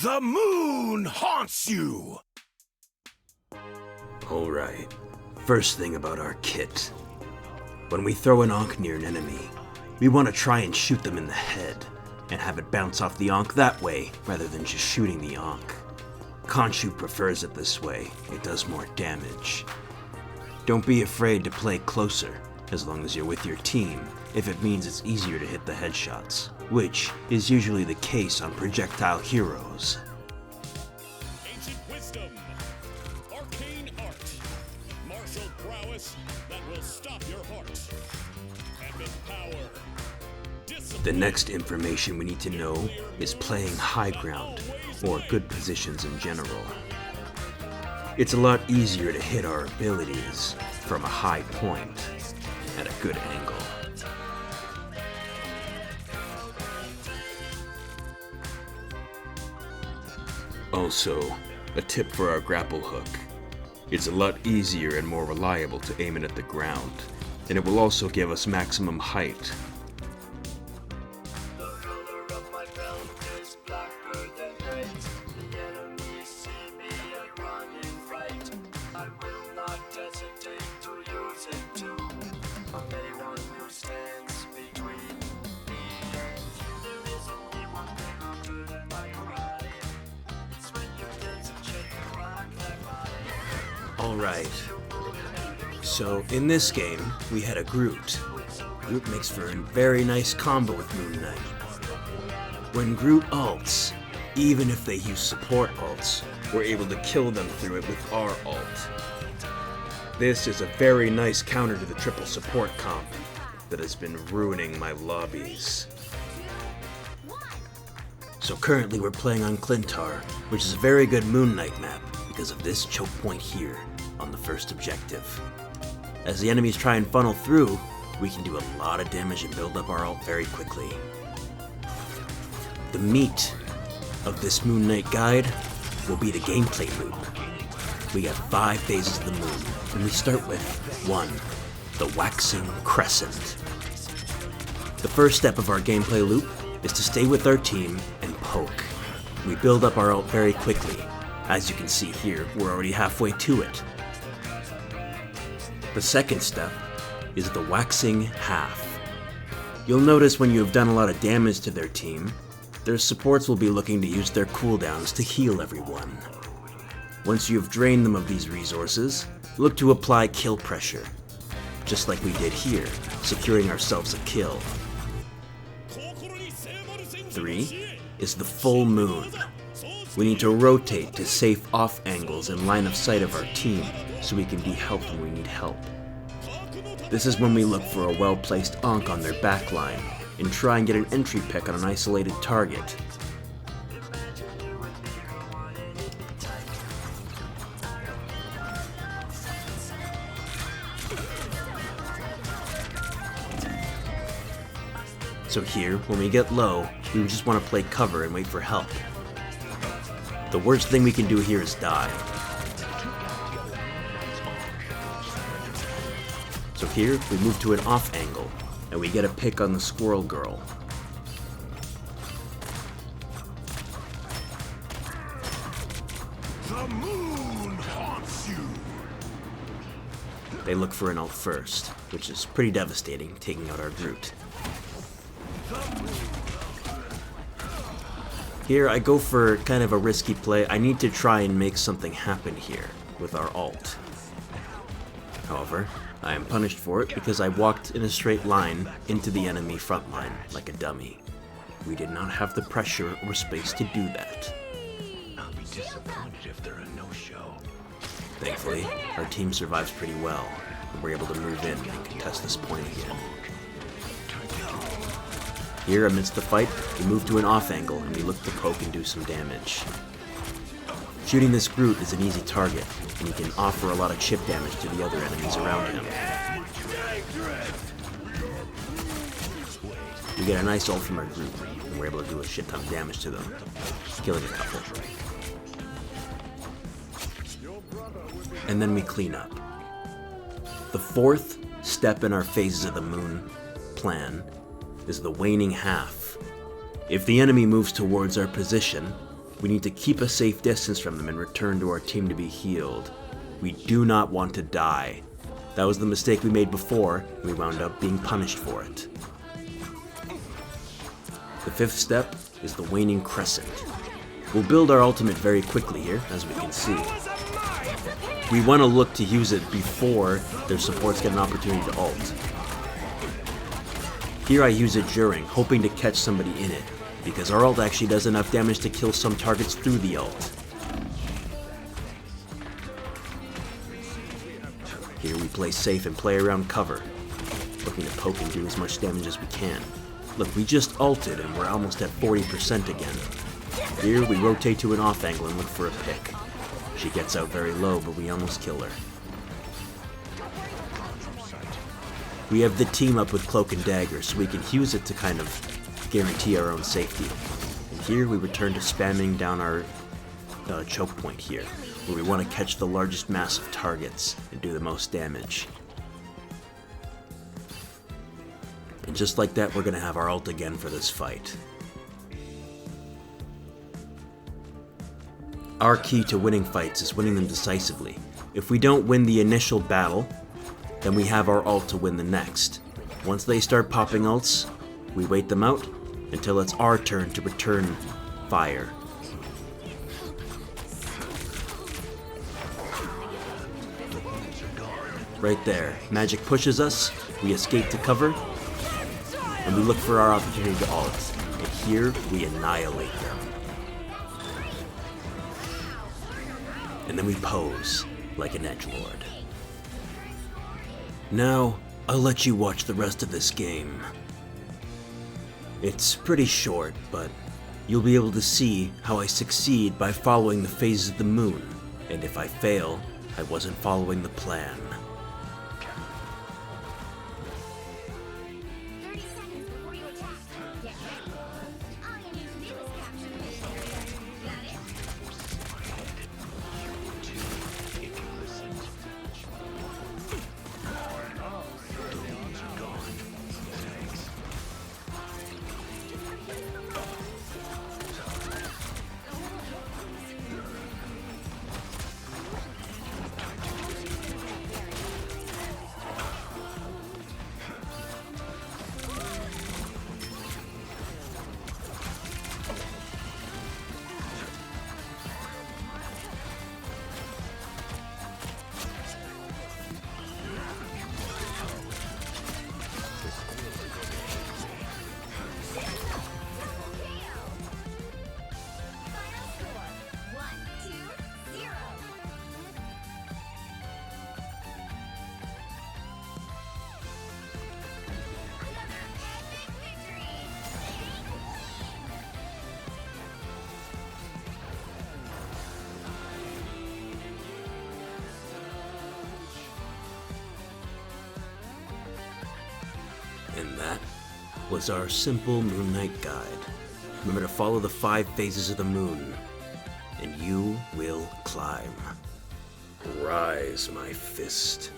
The moon haunts you! Alright, first thing about our kit. When we throw an Ankh near an enemy, we want to try and shoot them in the head, and have it bounce off the Ankh that way, rather than just shooting the Ankh. Khonshu prefers it this way, it does more damage. Don't be afraid to play closer, as long as you're with your team, if it means it's easier to hit the headshots, which is usually the case on projectile heroes. Ancient wisdom, arcane art, martial prowess that will stop your heart, epic power, discipline. The next information we need to know is playing high ground, or good positions in general. It's a lot easier to hit our abilities from a high point at a good angle. Also, a tip for our grapple hook. It's a lot easier and more reliable to aim it at the ground, and it will also give us maximum height. Alright, so in this game, we had a Groot. Groot makes for a very nice combo with Moon Knight. When Groot ults, even if they use support ults, we're able to kill them through it with our ult. This is a very nice counter to the triple support comp that has been ruining my lobbies. So currently we're playing on Clintar, which is a very good Moon Knight map because of this choke point here on the first objective. As the enemies try and funnel through, we can do a lot of damage and build up our ult very quickly. The meat of this Moon Knight guide will be the gameplay loop. We got 5 phases of the moon, and we start with 1, the waxing crescent. The first step of our gameplay loop is to stay with our team and poke. We build up our ult very quickly. As you can see here, we're already halfway to it. The second step is the waxing half. You'll notice when you have done a lot of damage to their team, their supports will be looking to use their cooldowns to heal everyone. Once you have drained them of these resources, look to apply kill pressure, just like we did here, securing ourselves a kill. 3 is the full moon. We need to rotate to safe off angles in line of sight of our team so we can be helped when we need help. This is when we look for a well-placed Ankh on their backline and try and get an entry pick on an isolated target. So here, when we get low, we just want to play cover and wait for help. The worst thing we can do here is die. So here, we move to an off angle, and we get a pick on the squirrel girl. The moon haunts you! They look for an ult first, which is pretty devastating, taking out our Groot. Here I go for kind of a risky play. I need to try and make something happen here with our ult. However, I am punished for it because I walked in a straight line into the enemy front line like a dummy. We did not have the pressure or space to do that. I'll be disappointed if they're a no-show. Thankfully, our team survives pretty well, and we're able to move in and contest this point again. Here, amidst the fight, we move to an off angle and we look to poke and do some damage. Shooting this Groot is an easy target, and he can offer a lot of chip damage to the other enemies around him. We get a nice ult from our Groot, and we're able to do a shit ton of damage to them, killing a couple. And then we clean up. The fourth step in our phases of the moon plan is the waning half. If the enemy moves towards our position, We need to keep a safe distance from them and return to our team to be healed. We do not want to die. That was the mistake we made before, and we wound up being punished for it. The fifth step is the waning crescent. We'll build our ultimate very quickly here, as we can see. We want to look to use it before their supports get an opportunity to ult. Here I use it during, hoping to catch somebody in it, because our ult actually does enough damage to kill some targets through the ult. Here we play safe and play around cover, looking to poke and do as much damage as we can. Look, we just ulted and we're almost at 40% again. Here we rotate to an off angle and look for a pick. She gets out very low, but we almost kill her. We have the team up with Cloak and Dagger, so we can use it to kind of guarantee our own safety. And here we return to spamming down our choke point here, where we want to catch the largest mass of targets and do the most damage. And just like that, we're going to have our ult again for this fight. Our key to winning fights is winning them decisively. If we don't win the initial battle, then we have our ult to win the next. Once they start popping ults, we wait them out until it's our turn to return fire. Right there, magic pushes us, we escape to cover, and we look for our opportunity to ult. And here, we annihilate them. And then we pose like an edgelord. Now, I'll let you watch the rest of this game. It's pretty short, but you'll be able to see how I succeed by following the phases of the moon. And if I fail, I wasn't following the plan. 30 seconds before you attack. Get ready. All you need to do is capture this area. Got it? Final score 1-2-0. Another epic victory. And that was our simple Moon Knight guide. Remember to follow the 5 phases of the moon, and you will climb. Rise, my fist.